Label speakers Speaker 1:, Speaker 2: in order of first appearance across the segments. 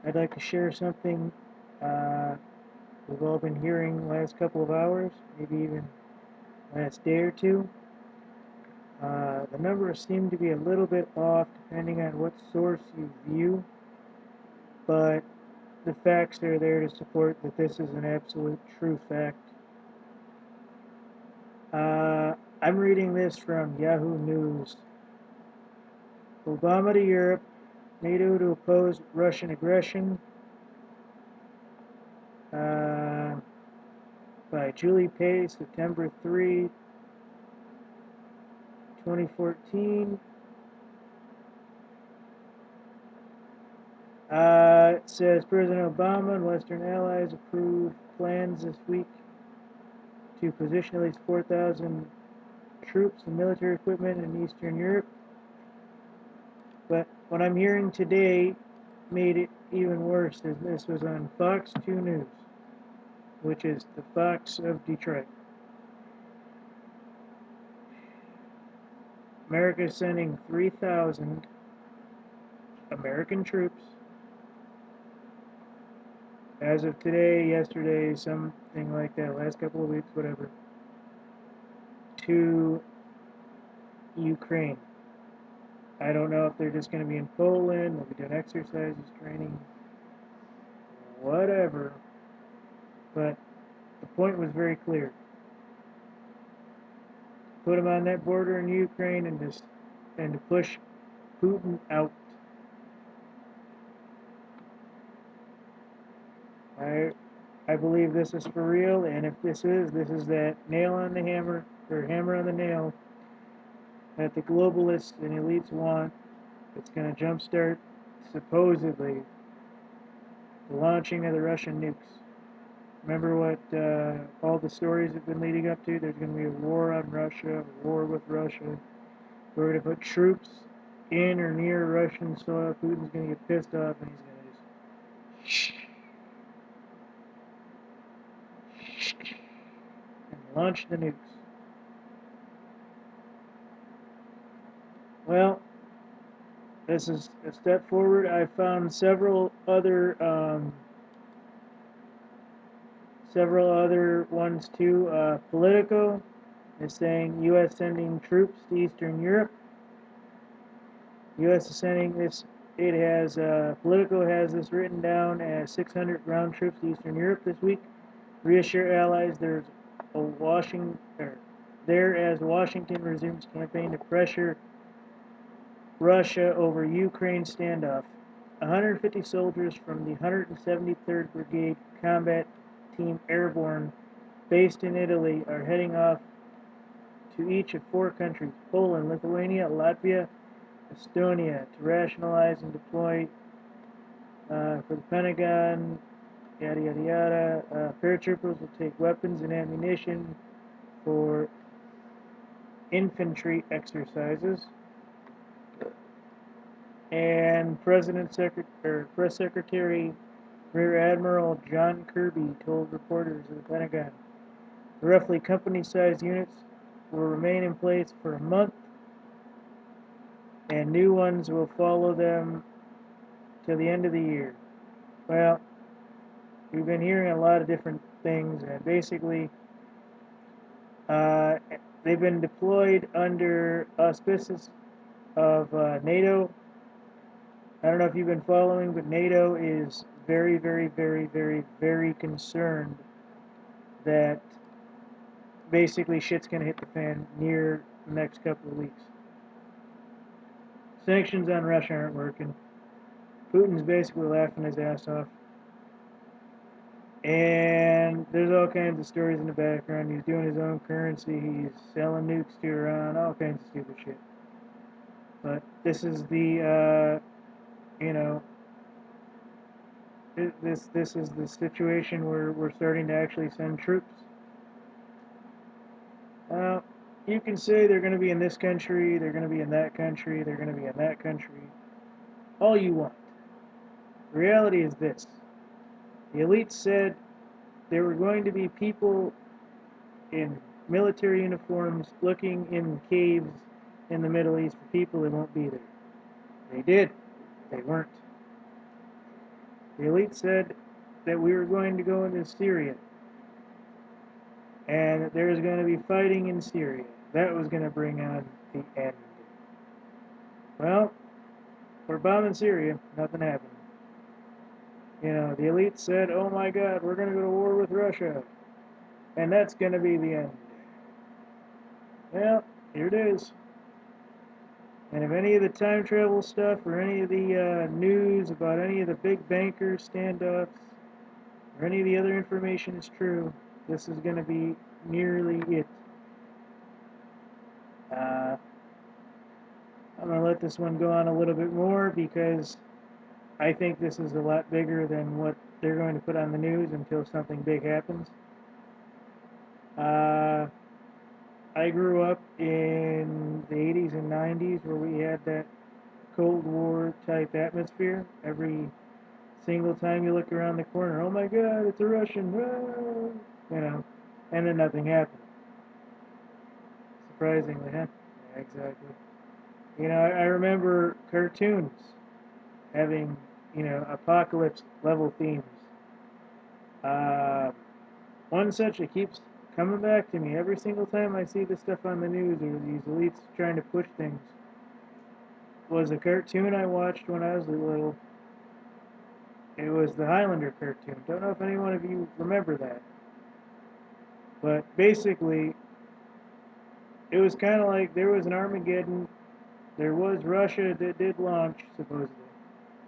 Speaker 1: I'd like to share something we've all been hearing the last couple of hours, maybe even last day or two. The numbers seem to be a little bit off depending on what source you view, but the facts are there to support that this is an absolute true fact. I'm reading this from Yahoo News. Obama to Europe, NATO to oppose Russian aggression, by Julie Pay, September 3, 2014. It says President Obama and Western allies approved plans this week to position at least 4,000 troops and military equipment in Eastern Europe. But what I'm hearing today made it even worse, as this was on Fox 2 News, which is the Fox of Detroit. America is sending 3,000 American troops as of today, yesterday, something like that, last couple of weeks, whatever, to Ukraine. I don't know if they're just going to be in Poland, they'll be doing exercises, training, whatever. But the point was very clear. Put them on that border in Ukraine and to push Putin out. I believe this is for real, and if this is that nail on the hammer, or hammer on the nail, that the globalists and elites want. It's going to jumpstart, supposedly, the launching of the Russian nukes. Remember what all the stories have been leading up to? There's going to be a war on Russia, a war with Russia. We're going to put troops in or near Russian soil. Putin's going to get pissed off, and he's going to just and launch the nukes. Well, this is a step forward. I found several other ones too. Politico is saying U.S. sending troops to Eastern Europe. U.S. is sending this. It has Politico has this written down as 600 ground troops to Eastern Europe this week. Reassure allies there as Washington resumes campaign to pressure Russia over Ukraine standoff. 150 soldiers from the 173rd Brigade Combat Team Airborne, based in Italy, are heading off to each of 4 countries, Poland, Lithuania, Latvia, Estonia, to rationalize and deploy for the Pentagon, yada yada yada. Paratroopers will take weapons and ammunition for infantry exercises. And Press Secretary Rear Admiral John Kirby told reporters of the Pentagon the roughly company-sized units will remain in place for a month, and new ones will follow them till the end of the year. Well, we've been hearing a lot of different things, and basically they've been deployed under auspices of NATO. I don't know if you've been following, but NATO is very, very, very, very, very concerned that basically shit's going to hit the fan near the next couple of weeks. Sanctions on Russia aren't working. Putin's basically laughing his ass off. And there's all kinds of stories in the background. He's doing his own currency. He's selling nukes to Iran, all kinds of stupid shit. But this is the, this is the situation where we're starting to actually send troops. You can say they're going to be in this country, they're going to be in that country, they're going to be in that country. All you want. The reality is this. The elites said there were going to be people in military uniforms looking in caves in the Middle East for people that won't be there. They did. They weren't. The elite said that we were going to go into Syria and that there was going to be fighting in Syria. That was going to bring on the end. Well, we're bombing Syria. Nothing happened. You know, the elite said, oh my God, we're going to go to war with Russia. And that's going to be the end. Well, here it is. And if any of the time travel stuff or any of the news about any of the big bankers standoffs or any of the other information is true, this is going to be nearly it. I'm going to let this one go on a little bit more because I think this is a lot bigger than what they're going to put on the news until something big happens. I grew up in the 80s and 90s where we had that Cold War type atmosphere. Every single time you look around the corner, oh my God, it's a Russian, ah! You know, and then nothing happened. Surprisingly, huh? Yeah, exactly. You know, I remember cartoons having, you know, apocalypse level themes. Uh, One such that keeps coming back to me every single time I see this stuff on the news or these elites trying to push things was a cartoon I watched when I was little. It was the Highlander cartoon. Don't know if any one of you remember that. But basically, it was kind of like there was an Armageddon. There was Russia that did launch, supposedly,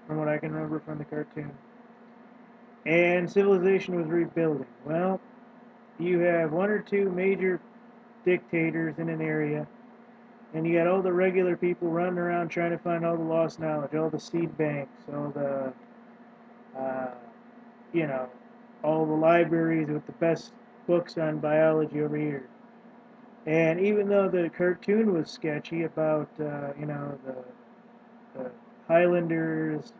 Speaker 1: from what I can remember from the cartoon. And civilization was rebuilding. Well, you have one or two major dictators in an area, and you got all the regular people running around trying to find all the lost knowledge, all the seed banks, all the, uh, you know, all the libraries with the best books on biology over here. And even though the cartoon was sketchy about, you know, the Highlanders,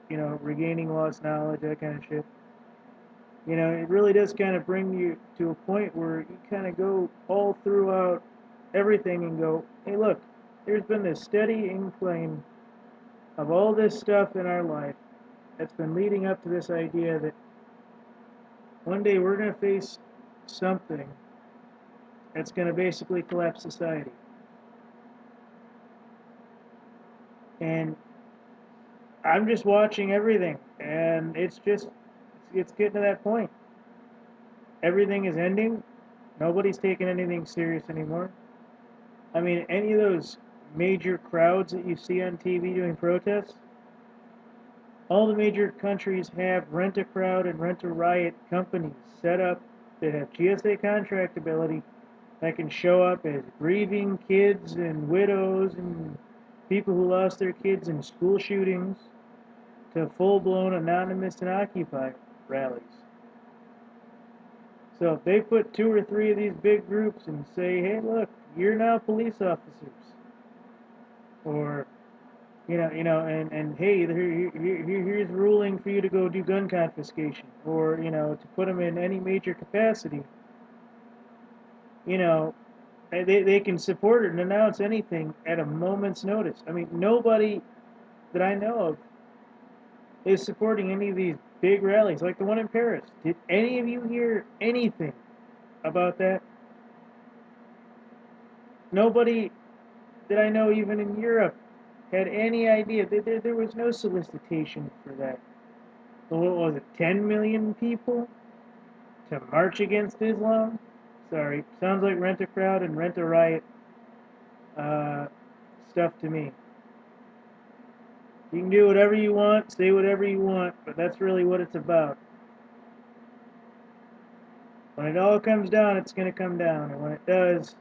Speaker 1: you know, regaining lost knowledge, that kind of shit, you know, it really does kind of bring you to a point where you kind of go all throughout everything and go, hey, look, there's been this steady incline of all this stuff in our life that's been leading up to this idea that one day we're going to face something that's going to basically collapse society. And I'm just watching everything, and it's getting to that point. Everything is ending. Nobody's taking anything serious anymore. I mean, any of those major crowds that you see on TV doing protests, all the major countries have rent-a-crowd and rent-a-riot companies set up that have GSA contractability that can show up as grieving kids and widows and people who lost their kids in school shootings to full-blown anonymous and Occupy rallies. So if they put two or three of these big groups and say, hey, look, you're now police officers, or and hey, here's ruling for you to go do gun confiscation, or to put them in any major capacity. They can support it and announce anything at a moment's notice. I mean, nobody that I know of is supporting any of these big rallies like the one in Paris. Did any of you hear anything about that? Nobody that I know, even in Europe, had any idea. There was no solicitation for that. So what was it, 10 million people to march against Islam? Sorry, sounds like rent-a-crowd and rent-a-riot stuff to me. You can do whatever you want, say whatever you want, but that's really what it's about. When it all comes down, it's going to come down, and when it does,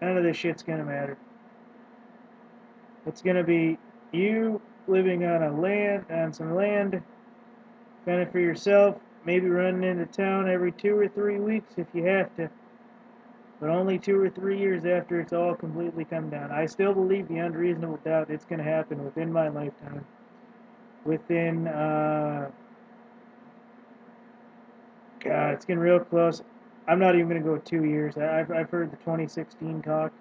Speaker 1: none of this shit's going to matter. It's going to be you living on some land, fending for yourself, maybe running into town every 2 or 3 weeks if you have to, but only 2 or 3 years after it's all completely come down. I still believe beyond reasonable doubt it's going to happen within my lifetime. Within, God, it's getting real close. I'm not even going to go 2 years. I've heard the 2016 talk.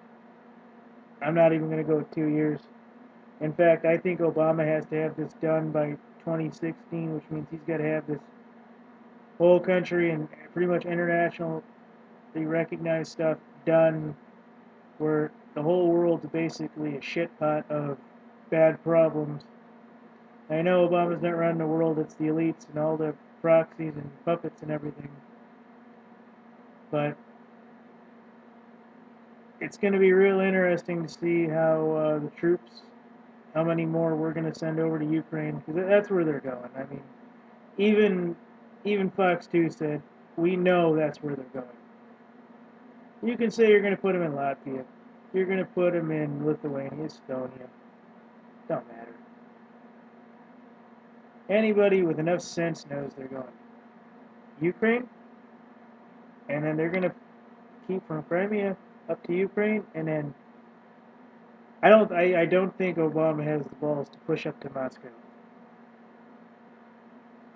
Speaker 1: I'm not even going to go 2 years. In fact, I think Obama has to have this done by 2016, which means he's got to have this whole country and pretty much internationally recognized stuff done where the whole world's basically a shit pot of bad problems. I know Obama's not running the world, it's the elites and all the proxies and puppets and everything. But it's going to be real interesting to see how the troops, how many more we're going to send over to Ukraine, because that's where they're going. I mean, even Fox 2 said, we know that's where they're going. You can say you're going to put them in Latvia. You're going to put them in Lithuania, Estonia. Don't matter. Anybody with enough sense knows they're going Ukraine, and then they're going to keep from Crimea up to Ukraine, and then I don't think Obama has the balls to push up to Moscow.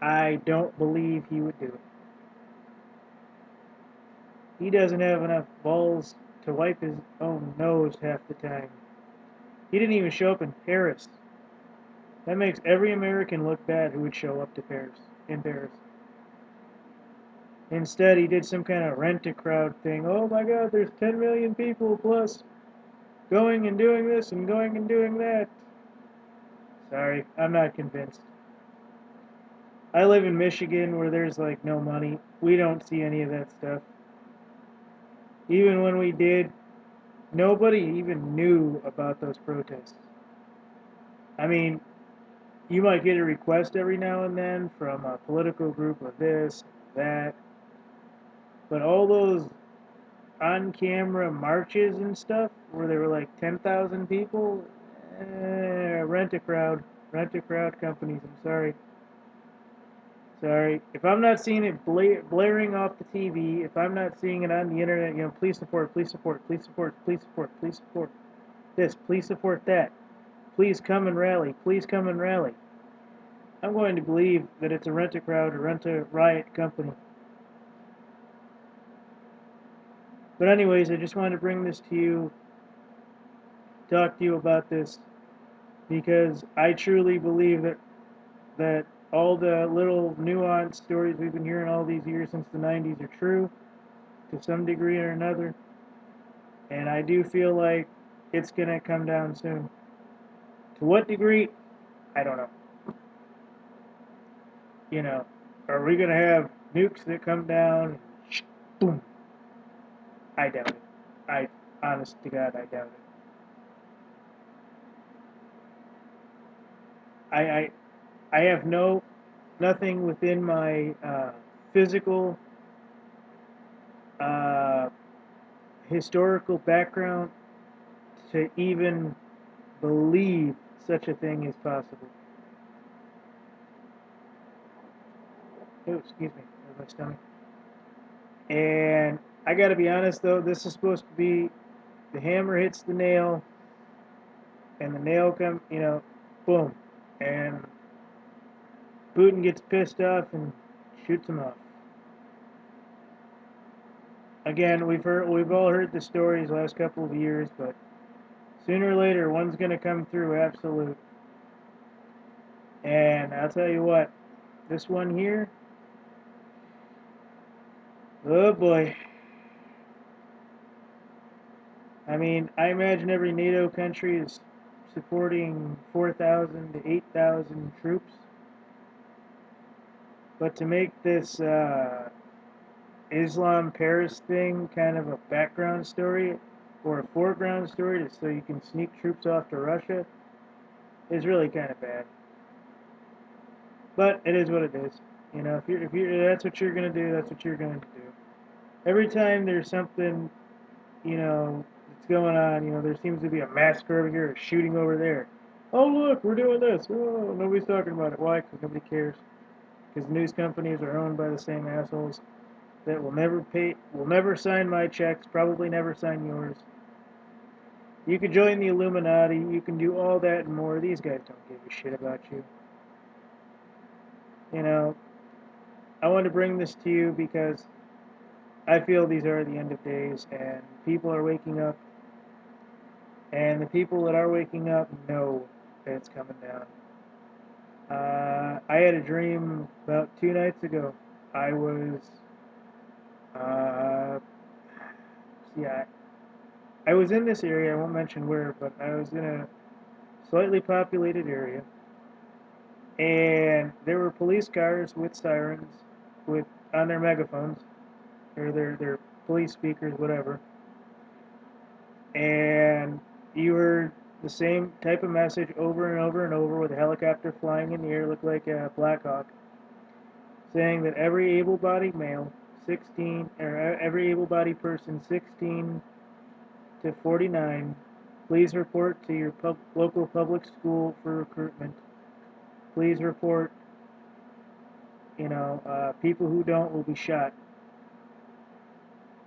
Speaker 1: I don't believe he would do it. He doesn't have enough balls to wipe his own nose half the time. He didn't even show up in Paris. That makes every American look bad who would show up to Paris, in Paris. Instead, he did some kind of rent-a-crowd thing. Oh my God, there's 10 million people plus going and doing this and going and doing that. Sorry, I'm not convinced. I live in Michigan where there's like no money. We don't see any of that stuff. Even when we did, nobody even knew about those protests. I mean, you might get a request every now and then from a political group of this, that, but all those on-camera marches and stuff where there were like 10,000 people, rent-a-crowd companies, I'm sorry. Sorry. If I'm not seeing it blaring off the TV, if I'm not seeing it on the internet, you know, please support, please support, please support, please support, please support this, please support that, please come and rally, please come and rally. I'm going to believe that it's a rent-a-crowd or rent-a-riot company. But anyways, I just wanted to bring this to you, talk to you about this, because I truly believe that all the little nuanced stories we've been hearing all these years since the 90s are true, to some degree or another. And I do feel like it's going to come down soon. To what degree? I don't know. You know, are we going to have nukes that come down and boom? I doubt it. Honest to God, I doubt it. I have nothing within my physical, historical background to even believe such a thing is possible. Oh, excuse me, my stomach. And I gotta be honest though, this is supposed to be the hammer hits the nail, and the nail comes, you know, boom, and Putin gets pissed off and shoots him off. Again, we've all heard the stories the last couple of years, but sooner or later, one's gonna come through absolute. And I'll tell you what, this one here, oh boy. I mean, I imagine every NATO country is supporting 4,000 to 8,000 troops. But to make this Islam Paris thing kind of a background story or a foreground story so you can sneak troops off to Russia is really kind of bad. But it is what it is. You know, if you that's what you're going to do, that's what you're going to do. Every time there's something, you know, that's going on, you know, there seems to be a massacre over here, a shooting over there. Oh, look, we're doing this. Oh, nobody's talking about it. Why? Because nobody cares. Because news companies are owned by the same assholes that will never sign my checks, probably never sign yours. You can join the Illuminati, you can do all that and more. These guys don't give a shit about you. You know, I want to bring this to you because I feel these are the end of days and people are waking up. And the people that are waking up know that it's coming down. I had a dream about 2 nights ago. I was, uh, yeah, I was in this area. I won't mention where, but I was in a slightly populated area, and there were police cars with sirens, with on their megaphones or their police speakers, whatever, and you heard the same type of message over and over and over with a helicopter flying in the air, looked like a Black Hawk, saying that every able-bodied male, 16, or every able-bodied person 16 to 49, please report to your local public school for recruitment. Please report, people who don't will be shot.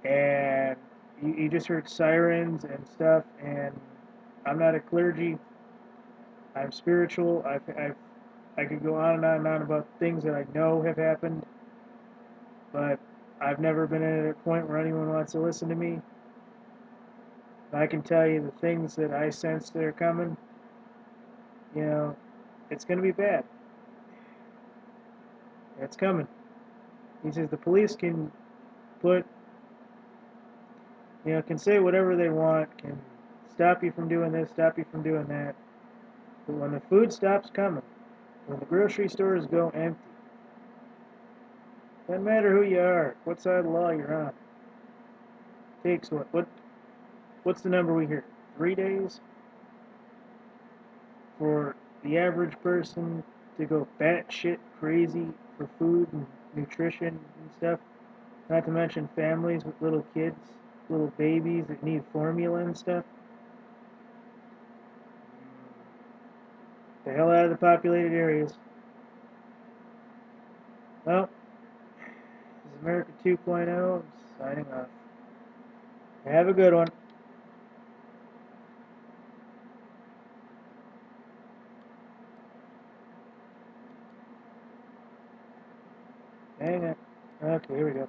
Speaker 1: And you just heard sirens and stuff, and I'm not a clergy. I'm spiritual. I could go on and on and on about things that I know have happened, but I've never been at a point where anyone wants to listen to me. I can tell you the things that I sense that are coming, it's going to be bad. It's coming. He says the police can put, can say whatever they want, can stop you from doing this, stop you from doing that. But when the food stops coming, when the grocery stores go empty, doesn't matter who you are, what side of the law you're on. Takes what? What's the number we hear? 3 days for the average person to go batshit crazy for food and nutrition and stuff. Not to mention families with little kids, little babies that need formula and stuff. The hell out of the populated areas. Well, this is America 2.0. I'm signing off. Have a good one. Hang on. Okay, here we go.